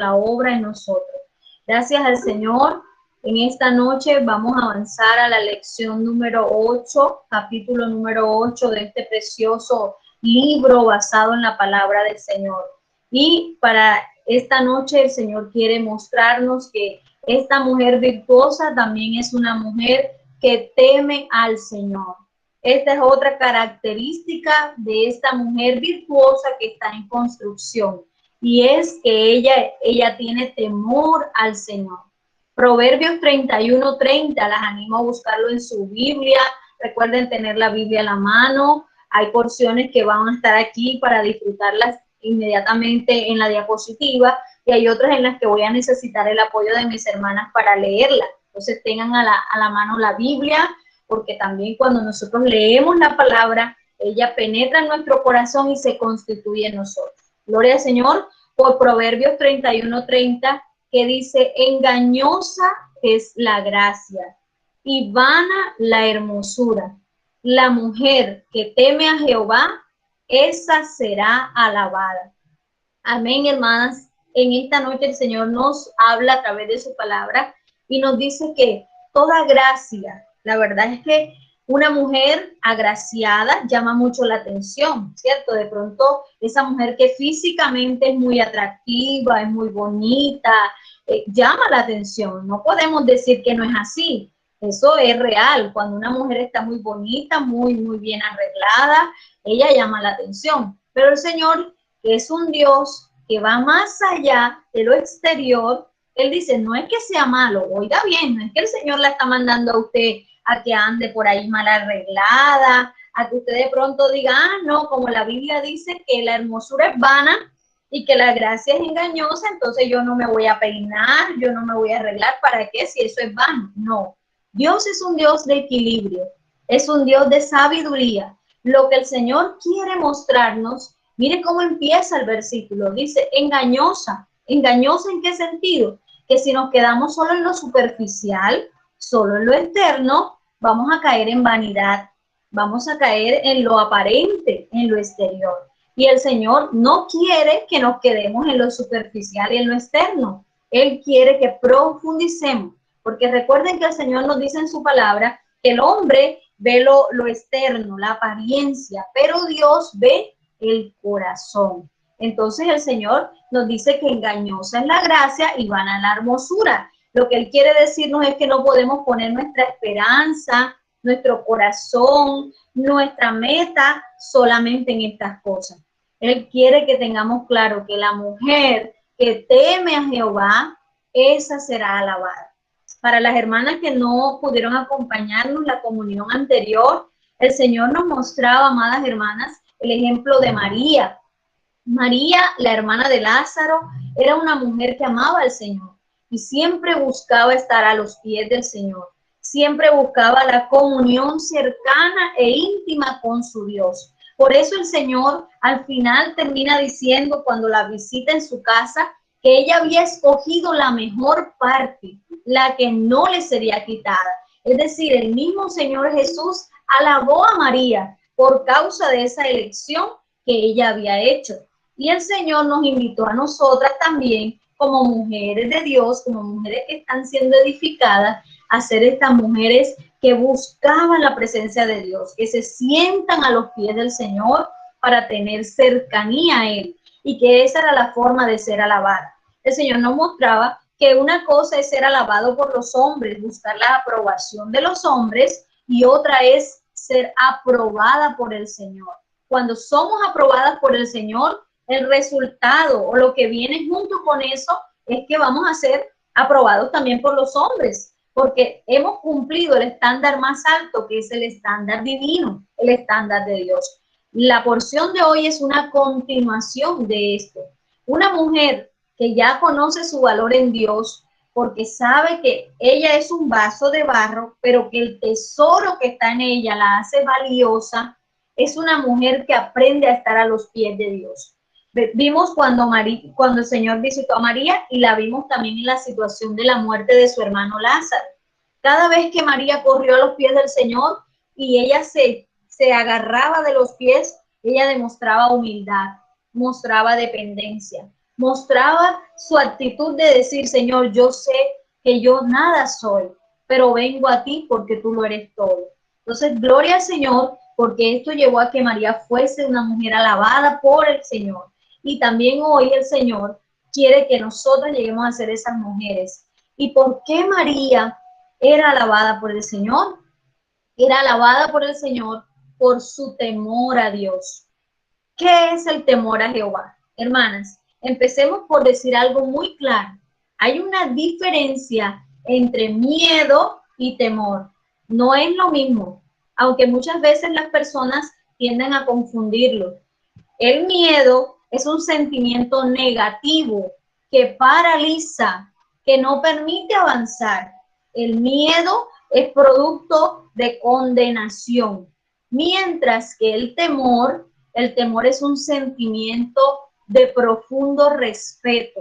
la obra en nosotros. Gracias al Señor. En esta noche vamos a avanzar a la lección número 8, capítulo número 8 de este precioso libro basado en la palabra del Señor. Y para esta noche el Señor quiere mostrarnos que esta mujer virtuosa también es una mujer que teme al Señor. Esta es otra característica de esta mujer virtuosa que está en construcción, y es que ella tiene temor al Señor. Proverbios 31:30, las animo a buscarlo en su Biblia. Recuerden tener la Biblia a la mano. Hay porciones que van a estar aquí para disfrutarlas inmediatamente en la diapositiva, y hay otras en las que voy a necesitar el apoyo de mis hermanas para leerla. Entonces tengan a la mano la Biblia, porque también cuando nosotros leemos la palabra, ella penetra en nuestro corazón y se constituye en nosotros. Gloria al Señor. Por Proverbios 31:30, que dice: engañosa es la gracia y vana la hermosura. La mujer que teme a Jehová, esa será alabada. Amén, hermanas. En esta noche el Señor nos habla a través de su palabra y nos dice que toda gracia, la verdad es que una mujer agraciada llama mucho la atención, ¿cierto? De pronto esa mujer que físicamente es muy atractiva, es muy bonita, llama la atención. No podemos decir que no es así. Eso es real. Cuando una mujer está muy bonita, muy bien arreglada, ella llama la atención. Pero el Señor, que es un Dios que va más allá de lo exterior, Él dice, no es que sea malo, oiga bien, no es que el Señor la está mandando a usted a que ande por ahí mal arreglada, a que usted de pronto diga, no, como la Biblia dice que la hermosura es vana y que la gracia es engañosa, entonces yo no me voy a peinar, yo no me voy a arreglar, ¿para qué? Si eso es vano. No, Dios es un Dios de equilibrio, es un Dios de sabiduría. Lo que el Señor quiere mostrarnos, mire cómo empieza el versículo, dice engañosa. ¿Engañosa en qué sentido? Que si nos quedamos solo en lo superficial, solo en lo externo, vamos a caer en vanidad, vamos a caer en lo aparente, en lo exterior. Y el Señor no quiere que nos quedemos en lo superficial y en lo externo. Él quiere que profundicemos, porque recuerden que el Señor nos dice en su palabra que el hombre ve lo externo, la apariencia, pero Dios ve el corazón. Entonces el Señor nos dice que engañosa es la gracia y vana la hermosura. Lo que Él quiere decirnos es que no podemos poner nuestra esperanza, nuestro corazón, nuestra meta solamente en estas cosas. Él quiere que tengamos claro que la mujer que teme a Jehová, esa será alabada. Para las hermanas que no pudieron acompañarnos la comunión anterior, el Señor nos mostraba, amadas hermanas, el ejemplo de María. María, la hermana de Lázaro, era una mujer que amaba al Señor y siempre buscaba estar a los pies del Señor. Siempre buscaba la comunión cercana e íntima con su Dios. Por eso el Señor al final termina diciendo, cuando la visita en su casa, que ella había escogido la mejor parte, la que no le sería quitada. Es decir, el mismo Señor Jesús alabó a María por causa de esa elección que ella había hecho. Y el Señor nos invitó a nosotras también, como mujeres de Dios, como mujeres que están siendo edificadas, a ser estas mujeres que buscaban la presencia de Dios, que se sientan a los pies del Señor para tener cercanía a Él, y que esa era la forma de ser alabada. El Señor nos mostraba que una cosa es ser alabado por los hombres, buscar la aprobación de los hombres, y otra es ser aprobada por el Señor. Cuando somos aprobadas por el Señor, el resultado o lo que viene junto con eso es que vamos a ser aprobados también por los hombres, porque hemos cumplido el estándar más alto, que es el estándar divino, el estándar de Dios. La porción de hoy es una continuación de esto. Una mujer que ya conoce su valor en Dios, porque sabe que ella es un vaso de barro, pero que el tesoro que está en ella la hace valiosa, es una mujer que aprende a estar a los pies de Dios. Vimos cuando el Señor visitó a María, y la vimos también en la situación de la muerte de su hermano Lázaro. Cada vez que María corrió a los pies del Señor y ella se agarraba de los pies, ella demostraba humildad, mostraba dependencia, mostraba su actitud de decir, Señor, yo sé que yo nada soy, pero vengo a ti porque tú lo eres todo. Entonces, gloria al Señor, porque esto llevó a que María fuese una mujer alabada por el Señor. Y también hoy el Señor quiere que nosotros lleguemos a ser esas mujeres. ¿Y por qué María era alabada por el Señor? Era alabada por el Señor por su temor a Dios. ¿Qué es el temor a Jehová? Hermanas, empecemos por decir algo muy claro. Hay una diferencia entre miedo y temor. No es lo mismo, aunque muchas veces las personas tienden a confundirlo. El miedo es un sentimiento negativo que paraliza, que no permite avanzar. El miedo es producto de condenación, mientras que el temor es un sentimiento de profundo respeto,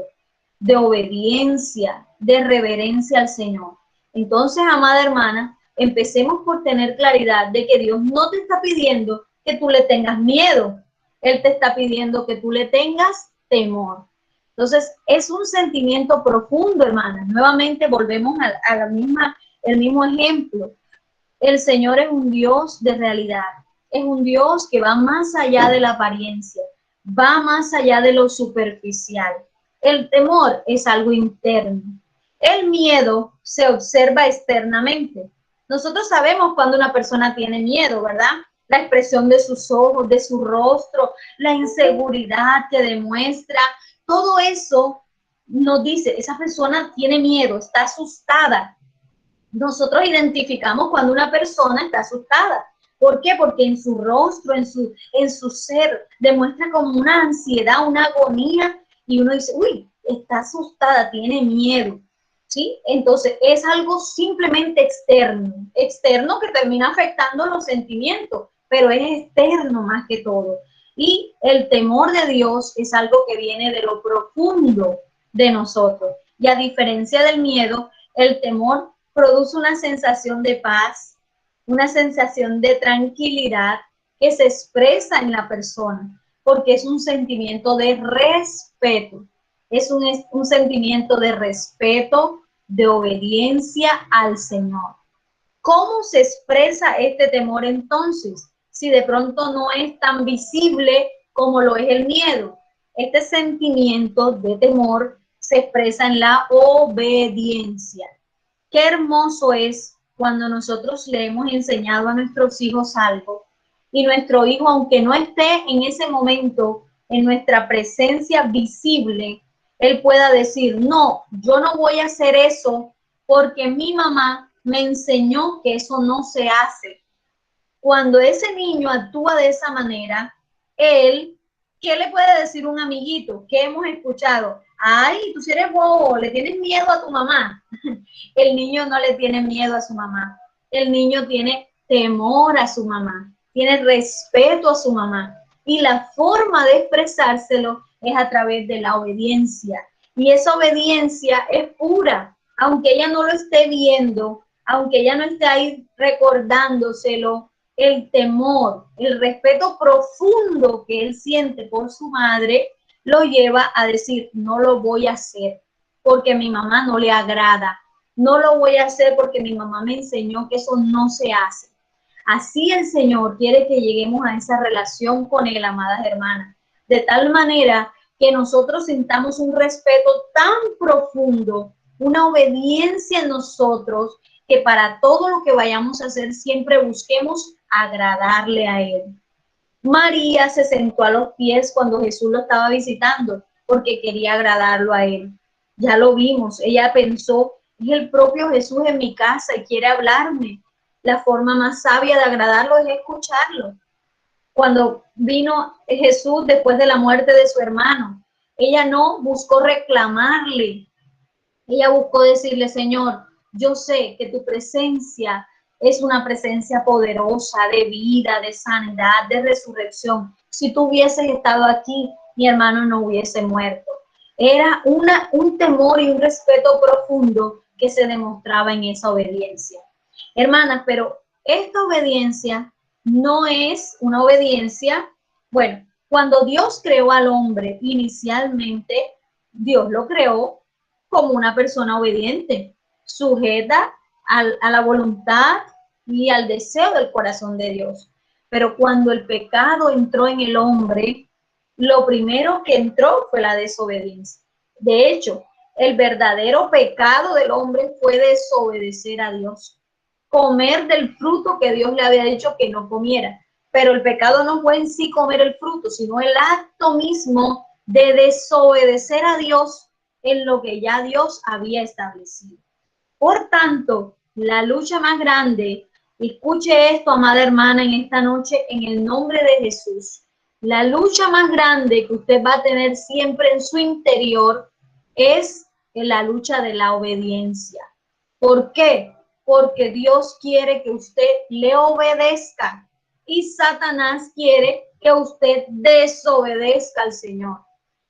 de obediencia, de reverencia al Señor. Entonces, amada hermana, empecemos por tener claridad de que Dios no te está pidiendo que tú le tengas miedo. Él te está pidiendo que tú le tengas temor. Entonces, es un sentimiento profundo, hermana. Nuevamente volvemos a el mismo ejemplo. El Señor es un Dios de realidad. Es un Dios que va más allá de la apariencia, va más allá de lo superficial. El temor es algo interno. El miedo se observa externamente. Nosotros sabemos cuando una persona tiene miedo, ¿verdad? La expresión de sus ojos, de su rostro, la inseguridad que demuestra, todo eso nos dice, esa persona tiene miedo, está asustada. Nosotros identificamos cuando una persona está asustada. ¿Por qué? Porque en su rostro, en su ser, demuestra como una ansiedad, una agonía, y uno dice, uy, está asustada, tiene miedo. ¿Sí? Entonces es algo simplemente externo que termina afectando los sentimientos, pero es externo más que todo. Y el temor de Dios es algo que viene de lo profundo de nosotros. Y a diferencia del miedo, el temor produce una sensación de paz, una sensación de tranquilidad que se expresa en la persona, porque es un sentimiento de respeto, es un sentimiento de respeto, de obediencia al Señor. ¿Cómo se expresa este temor entonces? Si de pronto no es tan visible como lo es el miedo. Este sentimiento de temor se expresa en la obediencia. Qué hermoso es cuando nosotros le hemos enseñado a nuestros hijos algo y nuestro hijo, aunque no esté en ese momento en nuestra presencia visible, él pueda decir, no, yo no voy a hacer eso porque mi mamá me enseñó que eso no se hace. Cuando ese niño actúa de esa manera, él, ¿qué le puede decir un amiguito? ¿Qué hemos escuchado? Ay, tú si eres bobo, le tienes miedo a tu mamá. El niño no le tiene miedo a su mamá. El niño tiene temor a su mamá, tiene respeto a su mamá. Y la forma de expresárselo es a través de la obediencia. Y esa obediencia es pura, aunque ella no lo esté viendo, aunque ella no esté ahí recordándoselo, el temor, el respeto profundo que él siente por su madre, lo lleva a decir, no lo voy a hacer porque mi mamá no le agrada, no lo voy a hacer porque mi mamá me enseñó que eso no se hace. Así el Señor quiere que lleguemos a esa relación con Él, amadas hermanas, de tal manera que nosotros sintamos un respeto tan profundo, una obediencia en nosotros, que para todo lo que vayamos a hacer siempre busquemos agradarle a Él. María se sentó a los pies cuando Jesús lo estaba visitando porque quería agradarlo a Él. Ya lo vimos, ella pensó, es el propio Jesús en mi casa y quiere hablarme. La forma más sabia de agradarlo es escucharlo. Cuando vino Jesús después de la muerte de su hermano, ella no buscó reclamarle, ella buscó decirle, Señor, yo sé que tu presencia es una presencia poderosa de vida, de sanidad, de resurrección. Si tú hubieses estado aquí, mi hermano no hubiese muerto. Era un temor y un respeto profundo que se demostraba en esa obediencia. Hermanas, pero esta obediencia no es una obediencia, bueno, cuando Dios creó al hombre inicialmente, Dios lo creó como una persona obediente, sujeta a la voluntad y al deseo del corazón de Dios. Pero cuando el pecado entró en el hombre, lo primero que entró fue la desobediencia. De hecho, el verdadero pecado del hombre fue desobedecer a Dios, comer del fruto que Dios le había dicho que no comiera. Pero el pecado no fue en sí comer el fruto, sino el acto mismo de desobedecer a Dios en lo que ya Dios había establecido. Por tanto, la lucha más grande, escuche esto, amada hermana, en esta noche, en el nombre de Jesús, la lucha más grande que usted va a tener siempre en su interior es la lucha de la obediencia. ¿Por qué? Porque Dios quiere que usted le obedezca y Satanás quiere que usted desobedezca al Señor.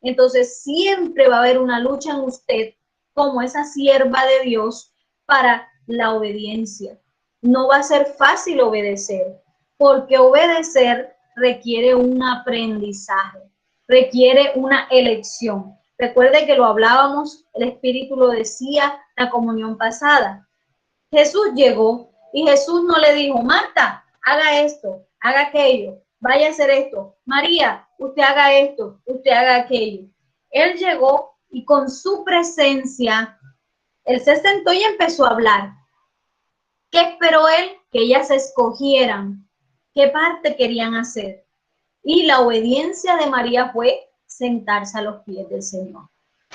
Entonces siempre va a haber una lucha en usted como esa sierva de Dios para la obediencia. No va a ser fácil obedecer, porque obedecer requiere un aprendizaje, requiere una elección. Recuerde que lo hablábamos, el Espíritu lo decía la comunión pasada. Jesús llegó y Jesús no le dijo, Marta, haga esto, haga aquello, vaya a hacer esto. María, usted haga esto, usted haga aquello. Él llegó y con su presencia, él se sentó y empezó a hablar. ¿Qué esperó él? Que ellas escogieran qué parte querían hacer. Y la obediencia de María fue sentarse a los pies del Señor.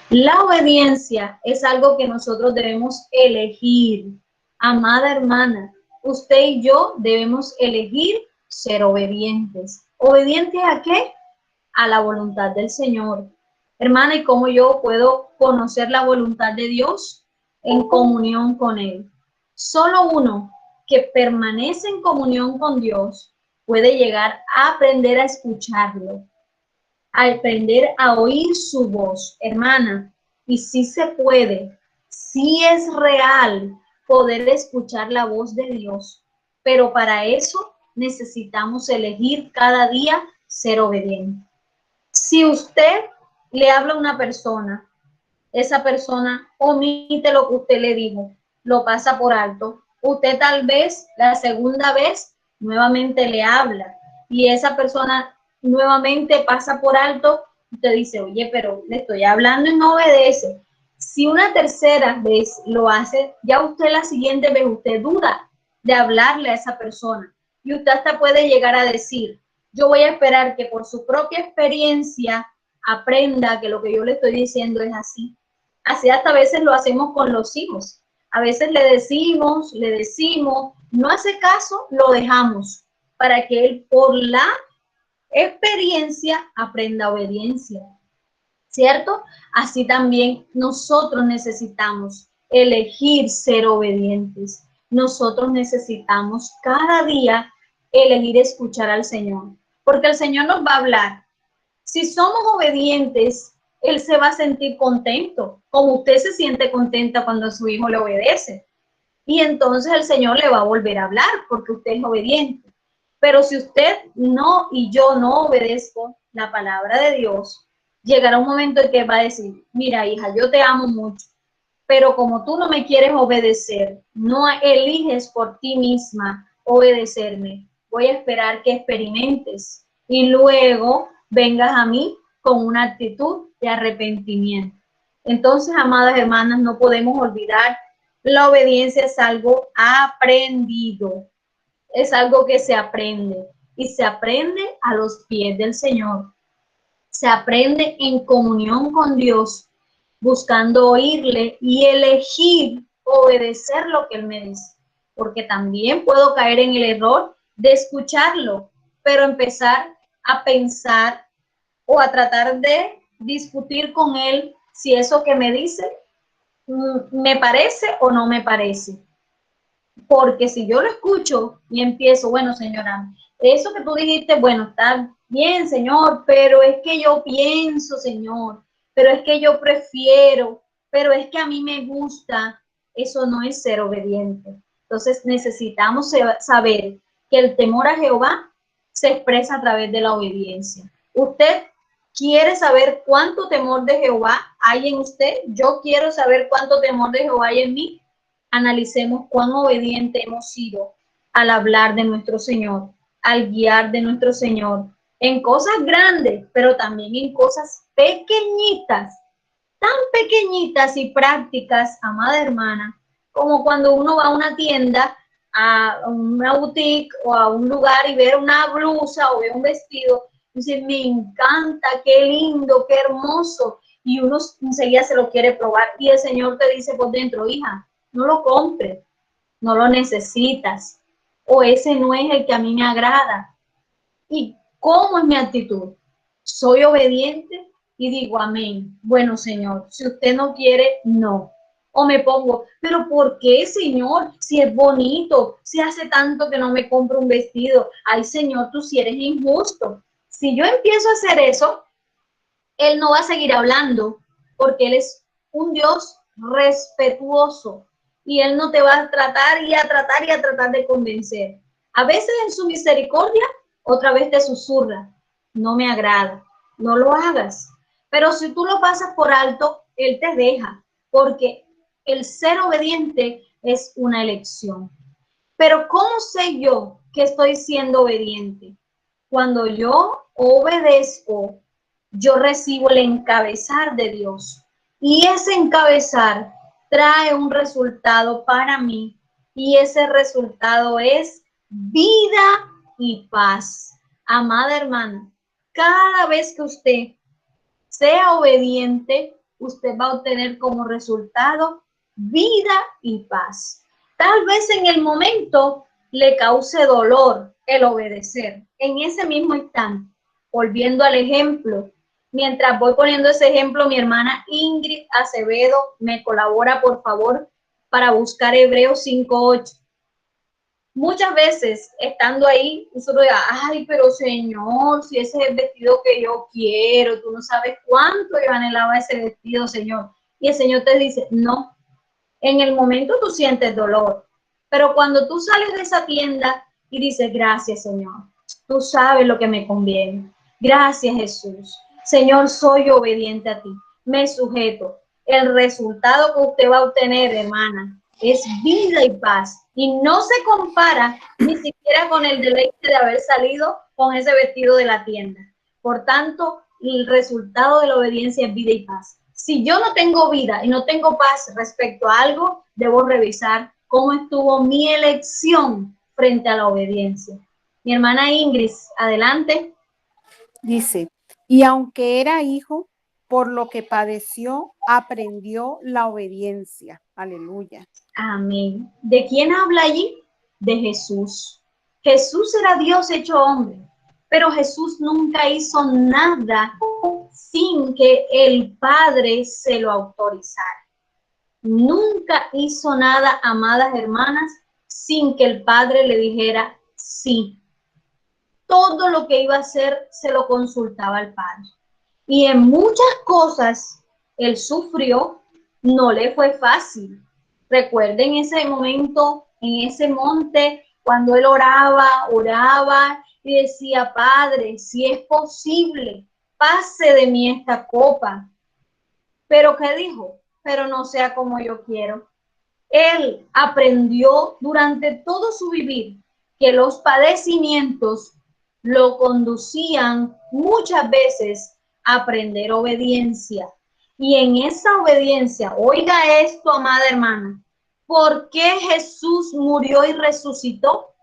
La obediencia es algo que nosotros debemos elegir. Amada hermana, usted y yo debemos elegir ser obedientes. ¿Obedientes a qué? A la voluntad del Señor. Hermana, ¿y cómo yo puedo conocer la voluntad de Dios? En comunión con Él. Solo uno que permanece en comunión con Dios puede llegar a aprender a escucharlo, a aprender a oír su voz, hermana. Y sí se puede, sí es real poder escuchar la voz de Dios, pero para eso necesitamos elegir cada día ser obediente. Si usted le habla a una persona, esa persona omite lo que usted le dijo, lo pasa por alto. Usted tal vez la segunda vez nuevamente le habla y esa persona nuevamente pasa por alto. Usted dice, oye, pero le estoy hablando y no obedece. Si una tercera vez lo hace, ya usted la siguiente vez usted duda de hablarle a esa persona y usted hasta puede llegar a decir, yo voy a esperar que por su propia experiencia aprenda que lo que yo le estoy diciendo es así. Así hasta a veces lo hacemos con los hijos. A veces le decimos, no hace caso, lo dejamos para que él por la experiencia aprenda obediencia, ¿cierto? Así también nosotros necesitamos elegir ser obedientes. Nosotros necesitamos cada día elegir escuchar al Señor, porque el Señor nos va a hablar. Si somos obedientes, Él se va a sentir contento, como usted se siente contenta cuando su hijo le obedece. Y entonces el Señor le va a volver a hablar porque usted es obediente. Pero si usted no y yo no obedezco la palabra de Dios, llegará un momento en que va a decir, mira hija, yo te amo mucho, pero como tú no me quieres obedecer, no eliges por ti misma obedecerme, voy a esperar que experimentes y luego vengas a mí con una actitud de arrepentimiento. Entonces, amadas hermanas, no podemos olvidar, la obediencia es algo aprendido, es algo que se aprende y se aprende a los pies del Señor. Se aprende en comunión con Dios, buscando oírle y elegir obedecer lo que Él me dice. Porque también puedo caer en el error de escucharlo, pero empezar a pensar o a tratar de discutir con Él si eso que me dice me parece o no me parece. Porque si yo lo escucho y empiezo, bueno, señora, eso que tú dijiste, bueno, está bien, señor, pero es que yo pienso, señor, pero es que yo prefiero, pero es que a mí me gusta, eso no es ser obediente. Entonces necesitamos saber que el temor a Jehová se expresa a través de la obediencia. Usted ¿Quiere saber cuánto temor de Jehová hay en usted? Yo quiero saber cuánto temor de Jehová hay en mí. Analicemos cuán obediente hemos sido al hablar de nuestro Señor, al guiar de nuestro Señor, en cosas grandes, pero también en cosas pequeñitas, tan pequeñitas y prácticas, amada hermana, como cuando uno va a una tienda, a una boutique o a un lugar y ver una blusa o ver un vestido, dice, me encanta, qué lindo, qué hermoso, y uno enseguida se lo quiere probar y el Señor te dice por dentro, hija, no lo compres, no lo necesitas, o ese no es el que a mí me agrada. ¿Y cómo es mi actitud? ¿Soy obediente? Y digo, amén. Bueno, Señor, si usted no quiere, no. O me pongo, pero ¿por qué, Señor? Si es bonito, si hace tanto que no me compro un vestido. Ay, Señor, tú si eres injusto. Si yo empiezo a hacer eso, Él no va a seguir hablando, porque Él es un Dios respetuoso y Él no te va a tratar y a tratar y a tratar de convencer. A veces en su misericordia, otra vez te susurra, no me agrada, no lo hagas. Pero si tú lo pasas por alto, Él te deja, porque el ser obediente es una elección. Pero ¿cómo sé yo que estoy siendo obediente? Cuando yo obedezco, yo recibo el encabezar de Dios. Y ese encabezar trae un resultado para mí. Y ese resultado es vida y paz. Amada hermana, cada vez que usted sea obediente, usted va a obtener como resultado vida y paz. Tal vez en el momento le cause dolor el obedecer. En ese mismo instante, volviendo al ejemplo, mientras voy poniendo ese ejemplo, mi hermana Ingrid Acevedo me colabora, por favor, para buscar Hebreos 5:8. Muchas veces estando ahí, nosotros diga, ay, pero Señor, si ese es el vestido que yo quiero, tú no sabes cuánto yo anhelaba ese vestido, Señor. Y el Señor te dice, no, en el momento tú sientes dolor, pero cuando tú sales de esa tienda y dices, gracias, Señor, tú sabes lo que me conviene. Gracias, Jesús. Señor, soy obediente a ti, me sujeto. El resultado que usted va a obtener, hermana, es vida y paz. Y no se compara ni siquiera con el deleite de haber salido con ese vestido de la tienda. Por tanto, el resultado de la obediencia es vida y paz. Si yo no tengo vida y no tengo paz respecto a algo, debo revisar cómo estuvo mi elección frente a la obediencia. Mi hermana Ingrid, adelante. Dice, y aunque era hijo, por lo que padeció, aprendió la obediencia. Aleluya. Amén. ¿De quién habla allí? De Jesús. Jesús era Dios hecho hombre, pero Jesús nunca hizo nada sin que el Padre se lo autorizara. Nunca hizo nada, amadas hermanas, sin que el Padre le dijera sí. Todo lo que iba a hacer se lo consultaba al Padre. Y en muchas cosas él sufrió, no le fue fácil. Recuerden ese momento en ese monte cuando él oraba y decía, Padre, si es posible, pase de mí esta copa. Pero ¿qué dijo? Pero no sea como yo quiero. Él aprendió durante todo su vivir que los padecimientos lo conducían muchas veces a aprender obediencia. Y en esa obediencia, oiga esto, amada hermana, ¿por qué Jesús murió y resucitó?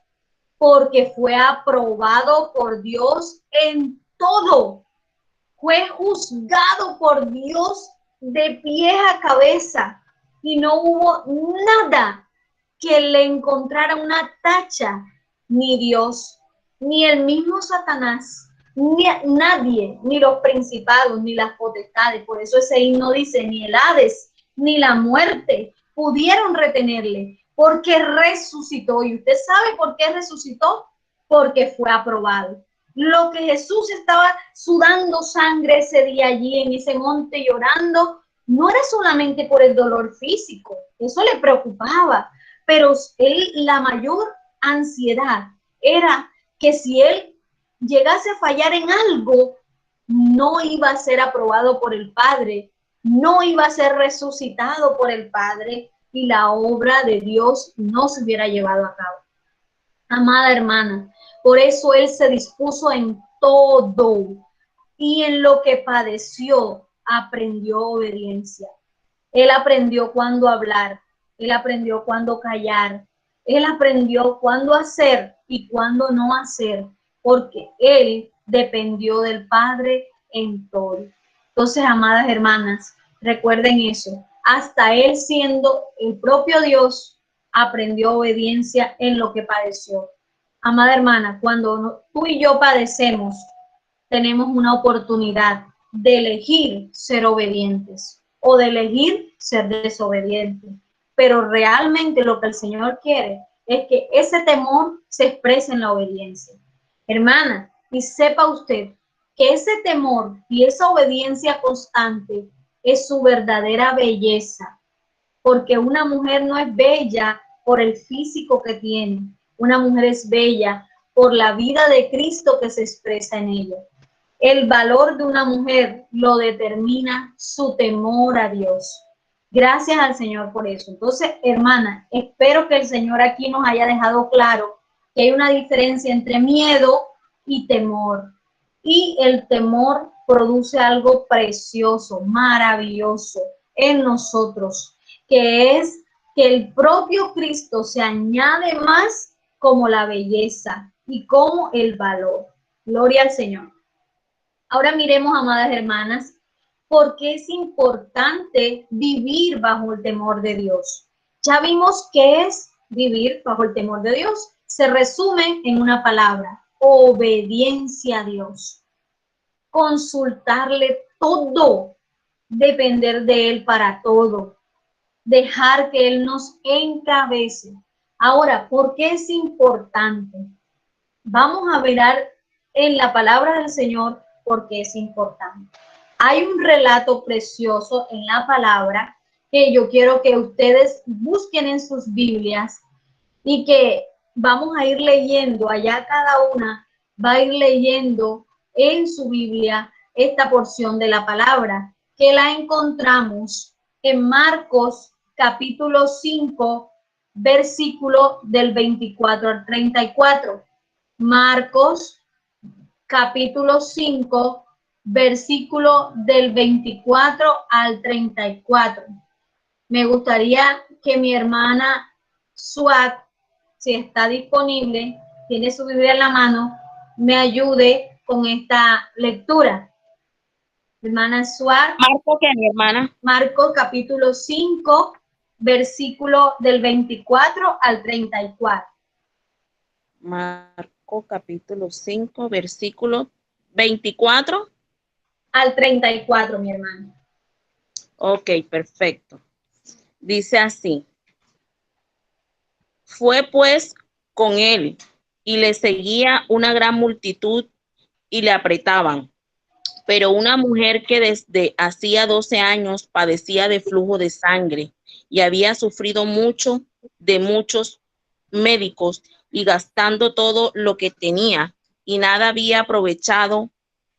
Porque fue aprobado por Dios en todo. Fue juzgado por Dios de pies a cabeza y no hubo nada que le encontrara una tacha, ni Dios, ni el mismo Satanás, ni nadie, ni los principados, ni las potestades. Por eso ese himno dice, ni el Hades, ni la muerte pudieron retenerle, porque resucitó. ¿Y usted sabe por qué resucitó? Porque fue aprobado. Lo que Jesús estaba sudando sangre ese día allí en ese monte llorando, no era solamente por el dolor físico, eso le preocupaba, pero él, la mayor ansiedad era que si él llegase a fallar en algo, no iba a ser aprobado por el Padre, no iba a ser resucitado por el Padre y la obra de Dios no se hubiera llevado a cabo. Amada hermana, por eso Él se dispuso en todo y en lo que padeció aprendió obediencia. Él aprendió cuándo hablar, Él aprendió cuándo callar, Él aprendió cuándo hacer y cuándo no hacer, porque Él dependió del Padre en todo. Entonces, amadas hermanas, recuerden eso. Hasta Él siendo el propio Dios, aprendió obediencia en lo que padeció. Amada hermana, cuando tú y yo padecemos, tenemos una oportunidad de elegir ser obedientes o de elegir ser desobedientes. Pero realmente lo que el Señor quiere es que ese temor se exprese en la obediencia. Hermana, y sepa usted que ese temor y esa obediencia constante es su verdadera belleza, porque una mujer no es bella por el físico que tiene, una mujer es bella por la vida de Cristo que se expresa en ella. El valor de una mujer lo determina su temor a Dios. Gracias al Señor por eso. Entonces, hermana, espero que el Señor aquí nos haya dejado claro que hay una diferencia entre miedo y temor. Y el temor produce algo precioso, maravilloso en nosotros, que es que el propio Cristo se añade más como la belleza y como el valor. Gloria al Señor. Ahora miremos, amadas hermanas, por qué es importante vivir bajo el temor de Dios. Ya vimos qué es vivir bajo el temor de Dios. Se resume en una palabra: obediencia a Dios. Consultarle todo, depender de Él para todo, dejar que Él nos encabece. Ahora, ¿por qué es importante? Vamos a mirar en la palabra del Señor porque es importante. Hay un relato precioso en la palabra que yo quiero que ustedes busquen en sus Biblias y que vamos a ir leyendo, allá cada una va a ir leyendo en su Biblia esta porción de la palabra, que la encontramos en Marcos capítulo 5, versículo del 24 al 34. Marcos capítulo 5, versículo del 24 al 34. Me gustaría que mi hermana Suat, si está disponible, tiene su Biblia en la mano, me ayude con esta lectura. Hermana Suat. Marco, que mi hermana. Marcos capítulo 5, versículo del 24 al 34. Marco capítulo 5, versículo 24 al 34, mi hermano. Ok, perfecto. Dice así: fue pues con él y le seguía una gran multitud y le apretaban. Pero una mujer que desde hacía 12 años padecía de flujo de sangre y había sufrido mucho de muchos médicos y gastando todo lo que tenía y nada había aprovechado,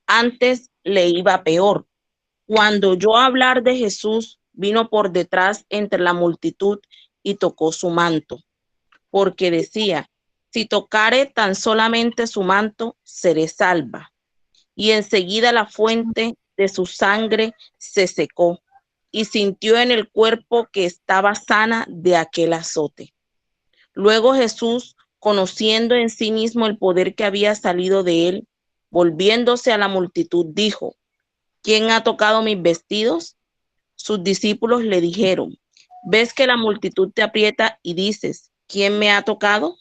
antes le iba peor. Cuando oyó hablar de Jesús, vino por detrás entre la multitud y tocó su manto, porque decía: si tocare tan solamente su manto, seré salva. Y enseguida la fuente de su sangre se secó y sintió en el cuerpo que estaba sana de aquel azote. Luego Jesús, conociendo en sí mismo el poder que había salido de él, volviéndose a la multitud, dijo: ¿quién ha tocado mis vestidos? Sus discípulos le dijeron: ¿ves que la multitud te aprieta y dices: ¿quién me ha tocado?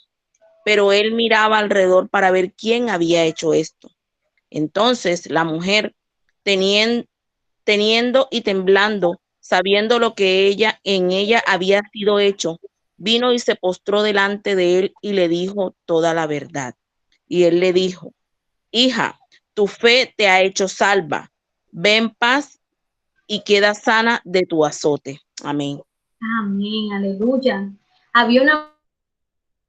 Pero él miraba alrededor para ver quién había hecho esto. Entonces la mujer, teniendo y temblando, sabiendo lo que en ella había sido hecho, vino y se postró delante de él y le dijo toda la verdad. Y él le dijo: hija, tu fe te ha hecho salva. Ve en paz y queda sana de tu azote. Amén. Amén, aleluya. Había una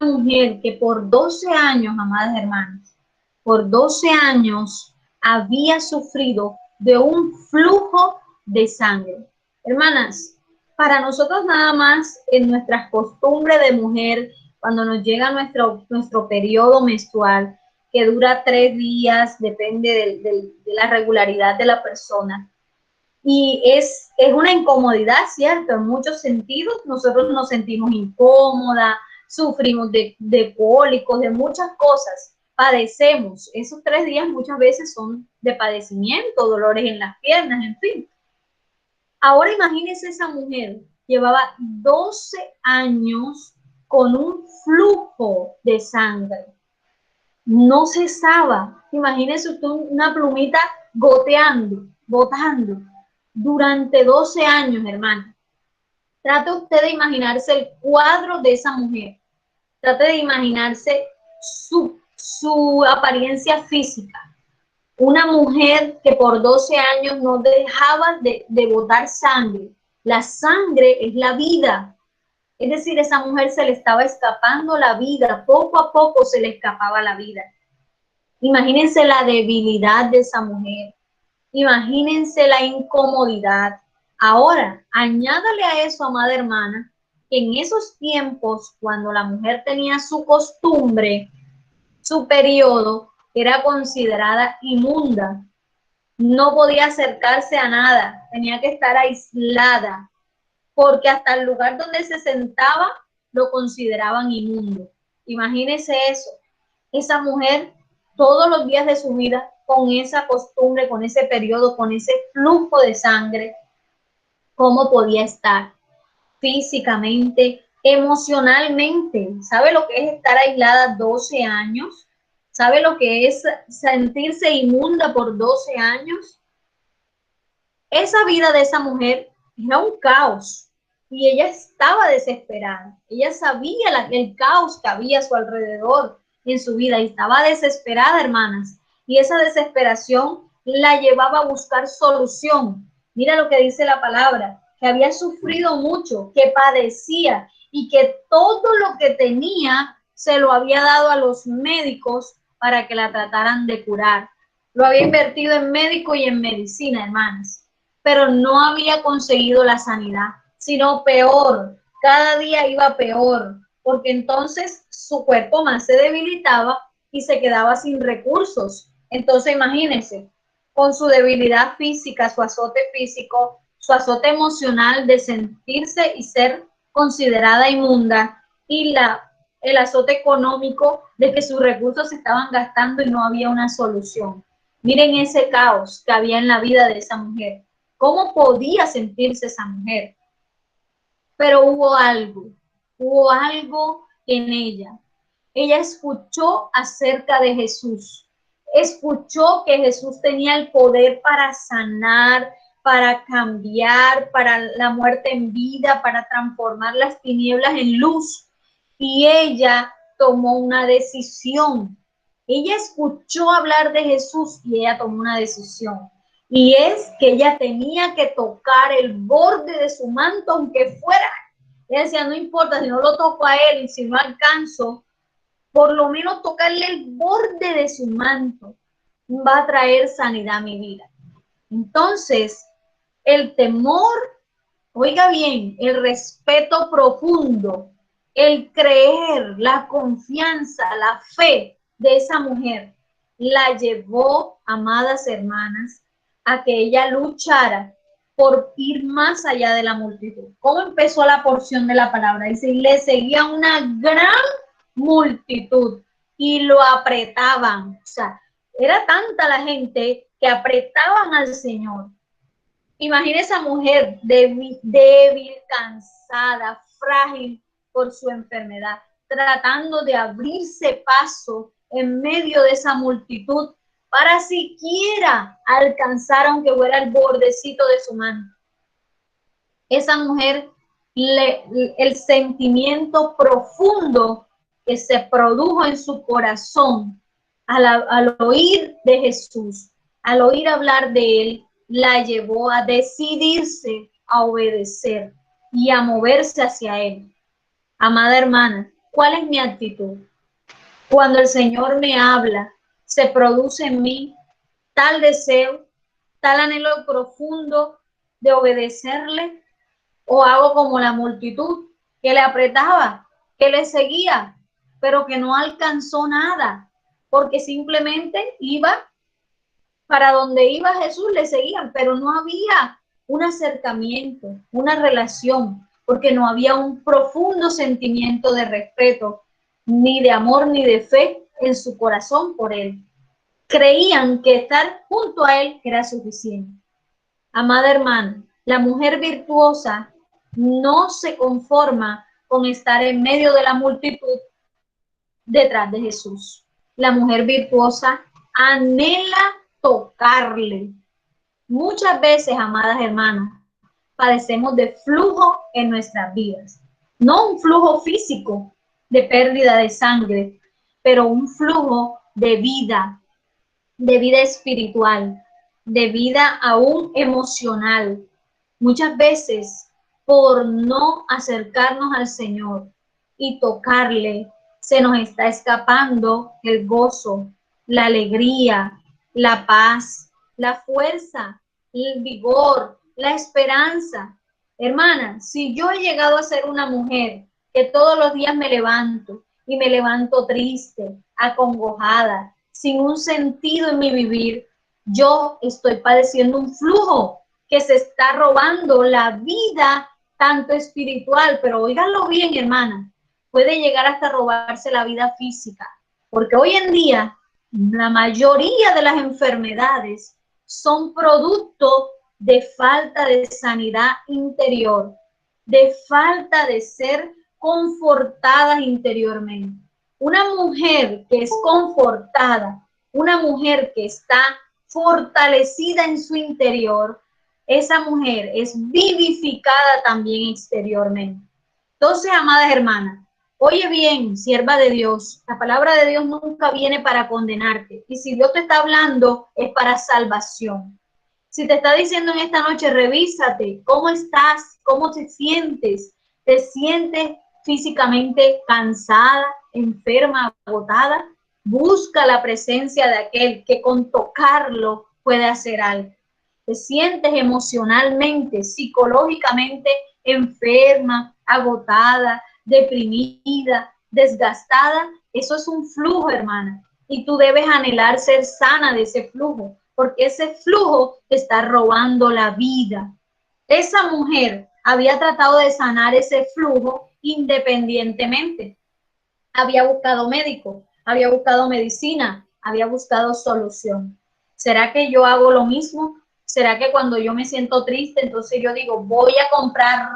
mujer que por 12 años, amadas hermanas, por 12 años había sufrido de un flujo de sangre. Hermanas, para nosotros nada más en nuestras costumbres de mujer, cuando nos llega nuestro periodo menstrual, que dura 3 días, depende de la regularidad de la persona, y es una incomodidad, ¿cierto? En muchos sentidos, nosotros nos sentimos incómoda, sufrimos de cólicos, de muchas cosas, padecemos. Esos 3 días muchas veces son de padecimiento, dolores en las piernas, en fin. Ahora imagínense esa mujer, llevaba 12 años con un flujo de sangre. No cesaba. Imagínense usted una plumita goteando, botando, durante 12 años, hermana. Trate usted de imaginarse el cuadro de esa mujer. Trate de imaginarse su apariencia física. Una mujer que por 12 años no dejaba de botar sangre. La sangre es la vida. Es decir, a esa mujer se le estaba escapando la vida. Poco a poco se le escapaba la vida. Imagínense la debilidad de esa mujer. Imagínense la incomodidad. Ahora, añádale a eso, amada hermana, que en esos tiempos, cuando la mujer tenía su costumbre, su periodo, era considerada inmunda. No podía acercarse a nada, tenía que estar aislada, porque hasta el lugar donde se sentaba lo consideraban inmundo. Imagínense eso. Esa mujer, todos los días de su vida, con esa costumbre, con ese periodo, con ese flujo de sangre, ¿cómo podía estar físicamente, emocionalmente? ¿Sabe lo que es estar aislada 12 años? ¿Sabe lo que es sentirse inmunda por 12 años? Esa vida de esa mujer era un caos y ella estaba desesperada. Ella sabía el caos que había a su alrededor en su vida y estaba desesperada, hermanas. Y esa desesperación la llevaba a buscar solución. Mira lo que dice la palabra, que había sufrido mucho, que padecía y que todo lo que tenía se lo había dado a los médicos para que la trataran de curar. Lo había invertido en médico y en medicina, hermanas, pero no había conseguido la sanidad, sino peor, cada día iba peor, porque entonces su cuerpo más se debilitaba y se quedaba sin recursos. Entonces imagínense, con su debilidad física, su azote físico, su azote emocional de sentirse y ser considerada inmunda, y el azote económico de que sus recursos se estaban gastando y no había una solución. Miren ese caos que había en la vida de esa mujer. ¿Cómo podía sentirse esa mujer? Pero hubo algo en ella. Ella escuchó acerca de Jesús. Escuchó que Jesús tenía el poder para sanar, para cambiar, para la muerte en vida, para transformar las tinieblas en luz. Y ella tomó una decisión. Ella escuchó hablar de Jesús y ella tomó una decisión. Y es que ella tenía que tocar el borde de su manto, aunque fuera. Ella decía, no importa, si no lo toco a él y si no alcanzo, por lo menos tocarle el borde de su manto va a traer sanidad a mi vida. Entonces, el temor, oiga bien, el respeto profundo, el creer, la confianza, la fe de esa mujer la llevó, amadas hermanas, a que ella luchara por ir más allá de la multitud. ¿Cómo empezó la porción de la palabra? Dice, le seguía una gran multitud y lo apretaban. O sea, era tanta la gente que apretaban al Señor. Imagina esa mujer débil, cansada, frágil por su enfermedad, tratando de abrirse paso en medio de esa multitud para siquiera alcanzar, aunque fuera el bordecito de su mano. Esa mujer, el sentimiento profundo que se produjo en su corazón al oír de Jesús, al oír hablar de él, la llevó a decidirse a obedecer y a moverse hacia él. Amada hermana, ¿cuál es mi actitud? Cuando el Señor me habla, se produce en mí tal deseo, tal anhelo profundo de obedecerle? ¿O hago como la multitud que le apretaba, que le seguía, pero que no alcanzó nada, porque simplemente iba para donde iba Jesús, le seguían, pero no había un acercamiento, una relación, porque no había un profundo sentimiento de respeto, ni de amor, ni de fe en su corazón por él? Creían que estar junto a él era suficiente. Amada hermana, la mujer virtuosa no se conforma con estar en medio de la multitud detrás de Jesús. La mujer virtuosa anhela tocarle. Muchas veces, amadas hermanas, padecemos de flujo en nuestras vidas. No un flujo físico de pérdida de sangre, pero un flujo de vida espiritual, de vida aún emocional. Muchas veces, por no acercarnos al Señor y tocarle, se nos está escapando el gozo, la alegría, la paz, la fuerza, el vigor, la esperanza. Hermana, si yo he llegado a ser una mujer que todos los días me levanto y me levanto triste, acongojada, sin un sentido en mi vivir, yo estoy padeciendo un flujo que se está robando la vida tanto espiritual, pero óiganlo bien, hermana, puede llegar hasta robarse la vida física, porque hoy en día la mayoría de las enfermedades son producto de falta de sanidad interior, de falta de ser confortadas interiormente. Una mujer que es confortada, una mujer que está fortalecida en su interior, esa mujer es vivificada también exteriormente. Entonces, amadas hermanas, oye bien, sierva de Dios, la palabra de Dios nunca viene para condenarte. Y si Dios te está hablando, es para salvación. Si te está diciendo en esta noche, revísate, ¿cómo estás? ¿Cómo te sientes? ¿Te sientes físicamente cansada, enferma, agotada? Busca la presencia de aquel que con tocarlo puede hacer algo. Te sientes emocionalmente, psicológicamente enferma, agotada, deprimida, desgastada. Eso es un flujo, hermana. Y tú debes anhelar ser sana de ese flujo, porque ese flujo te está robando la vida. Esa mujer había tratado de sanar ese flujo independientemente. Había buscado médico, había buscado medicina, había buscado solución. ¿Será que yo hago lo mismo? ¿Será que cuando yo me siento triste, entonces yo digo, voy a comprar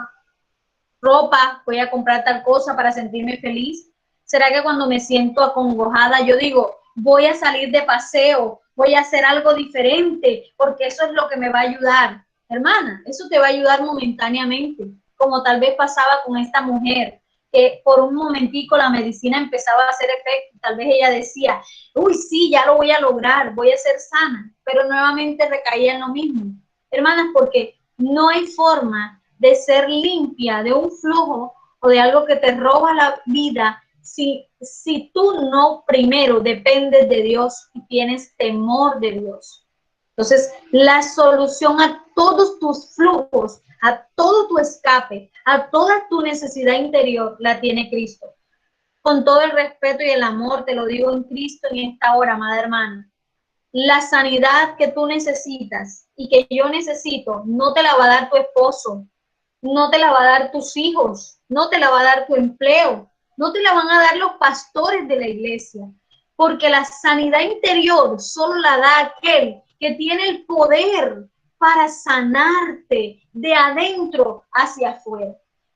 ropa, voy a comprar tal cosa para sentirme feliz? ¿Será que cuando me siento acongojada, yo digo, voy a salir de paseo, voy a hacer algo diferente, porque eso es lo que me va a ayudar? Hermana, eso te va a ayudar momentáneamente, como tal vez pasaba con esta mujer, que por un momentico la medicina empezaba a hacer efecto, tal vez ella decía, uy, sí, ya lo voy a lograr, voy a ser sana, pero nuevamente recaía en lo mismo. Hermanas, porque no hay forma de ser limpia de un flujo o de algo que te roba la vida si tú no primero dependes de Dios y tienes temor de Dios. Entonces, la solución a todos tus flujos, a todo tu escape, a toda tu necesidad interior, la tiene Cristo. Con todo el respeto y el amor, te lo digo en Cristo en esta hora, amada hermana. La sanidad que tú necesitas y que yo necesito, no te la va a dar tu esposo, no te la va a dar tus hijos, no te la va a dar tu empleo, no te la van a dar los pastores de la iglesia, porque la sanidad interior solo la da aquel que tiene el poder para sanarte de adentro hacia afuera.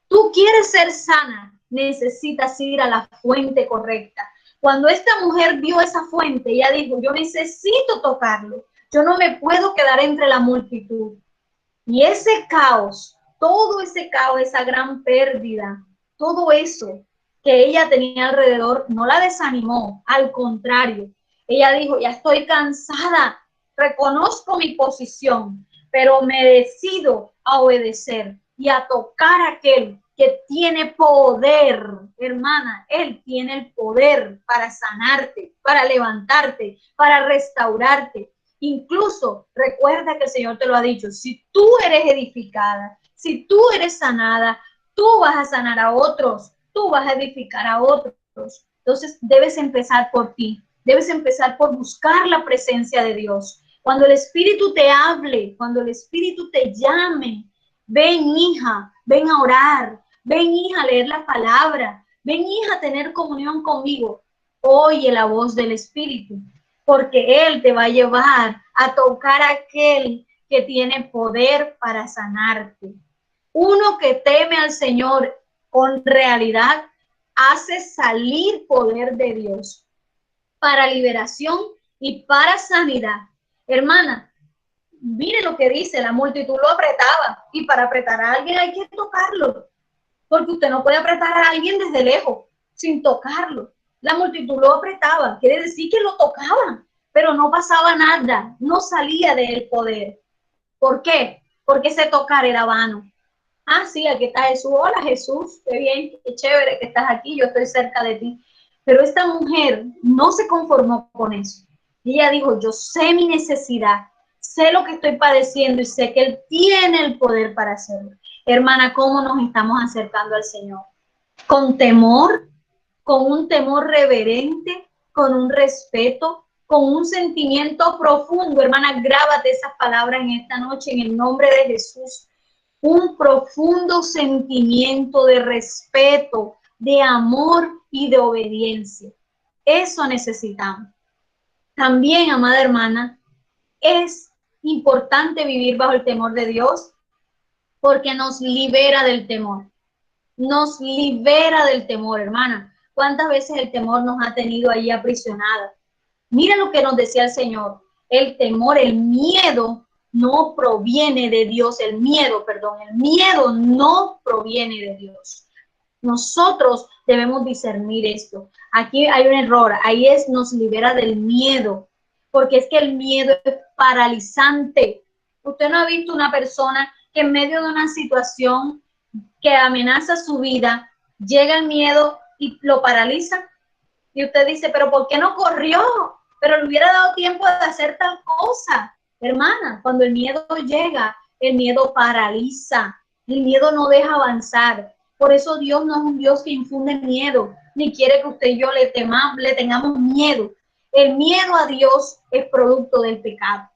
Tú quieres ser sana, necesitas ir a la fuente correcta. Cuando esta mujer vio esa fuente, ella dijo, yo necesito tocarlo, yo no me puedo quedar entre la multitud. Y ese caos, todo ese caos, esa gran pérdida, todo eso que ella tenía alrededor, no la desanimó, al contrario, ella dijo, ya estoy cansada, reconozco mi posición, pero me decido a obedecer y a tocar a aquel que tiene poder, hermana, él tiene el poder para sanarte, para levantarte, para restaurarte. Incluso recuerda que el Señor te lo ha dicho, si tú eres edificada, si tú eres sanada, tú vas a sanar a otros, tú vas a edificar a otros. Entonces debes empezar por ti, debes empezar por buscar la presencia de Dios. Cuando el Espíritu te hable, cuando el Espíritu te llame, ven hija, ven a orar, ven hija a leer la palabra, ven hija a tener comunión conmigo. Oye la voz del Espíritu, porque Él te va a llevar a tocar a aquel que tiene poder para sanarte. Uno que teme al Señor con realidad hace salir poder de Dios para liberación y para sanidad. Hermana, mire lo que dice, la multitud lo apretaba, y para apretar a alguien hay que tocarlo, porque usted no puede apretar a alguien desde lejos, sin tocarlo. La multitud lo apretaba, quiere decir que lo tocaban, pero no pasaba nada, no salía del poder. ¿Por qué? Porque ese tocar era vano. Ah, sí, aquí está Jesús. Hola Jesús, qué bien, qué chévere que estás aquí, yo estoy cerca de ti. Pero esta mujer no se conformó con eso. Y ella dijo, yo sé mi necesidad, sé lo que estoy padeciendo y sé que Él tiene el poder para hacerlo. Hermana, ¿cómo nos estamos acercando al Señor? Con temor, con un temor reverente, con un respeto, con un sentimiento profundo. Hermana, grábate esas palabras en esta noche en el nombre de Jesús. Un profundo sentimiento de respeto, de amor y de obediencia. Eso necesitamos. También, amada hermana, es importante vivir bajo el temor de Dios porque nos libera del temor. Nos libera del temor, hermana. ¿Cuántas veces el temor nos ha tenido ahí aprisionadas? Mira lo que nos decía el Señor. El temor, el miedo no proviene de Dios. El miedo no proviene de Dios. Nosotros debemos discernir esto. Aquí hay un error. Ahí nos libera del miedo. Porque es que el miedo es paralizante. Usted no ha visto una persona que en medio de una situación que amenaza su vida, llega el miedo y lo paraliza. Y usted dice, pero ¿por qué no corrió? Pero le hubiera dado tiempo de hacer tal cosa. Hermana, cuando el miedo llega, el miedo paraliza. El miedo no deja avanzar. Por eso Dios no es un Dios que infunde miedo, ni quiere que usted y yo le tengamos miedo. El miedo a Dios es producto del pecado,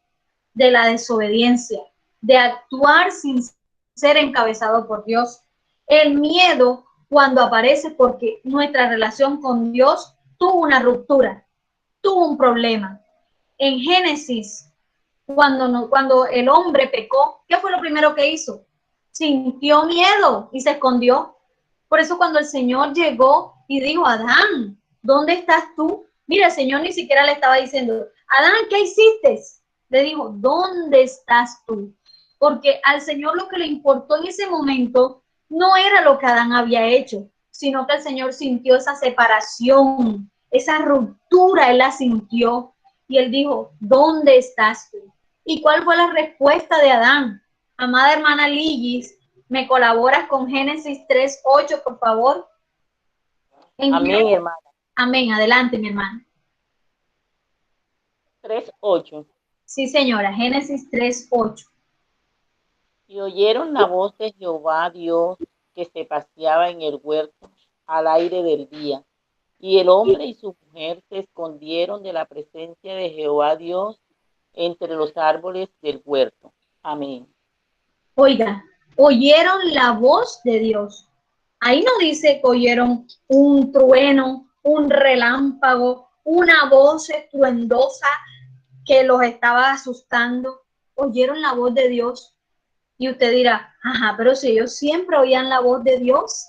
de la desobediencia, de actuar sin ser encabezado por Dios. El miedo, cuando aparece, porque nuestra relación con Dios tuvo una ruptura, tuvo un problema. En Génesis, cuando el hombre pecó, ¿qué fue lo primero que hizo? Sintió miedo y se escondió. Por eso cuando el Señor llegó y dijo, Adán, ¿dónde estás tú? Mira, el Señor ni siquiera le estaba diciendo, Adán, ¿qué hiciste? Le dijo, ¿dónde estás tú? Porque al Señor lo que le importó en ese momento no era lo que Adán había hecho, sino que el Señor sintió esa separación, esa ruptura, Él la sintió. Y Él dijo, ¿dónde estás tú? ¿Y cuál fue la respuesta de Adán? Amada hermana Ligis, ¿me colaboras con Génesis 3:8, por favor? Amén, hermana. Amén, adelante, mi hermana. 3:8. Sí, señora, Génesis 3:8. Y oyeron la voz de Jehová Dios que se paseaba en el huerto al aire del día. Y el hombre y su mujer se escondieron de la presencia de Jehová Dios entre los árboles del huerto. Amén. Oiga, oyeron la voz de Dios. Ahí no dice que oyeron un trueno, un relámpago, una voz estruendosa que los estaba asustando. Oyeron la voz de Dios. Y usted dirá, ajá, pero si ellos siempre oían la voz de Dios,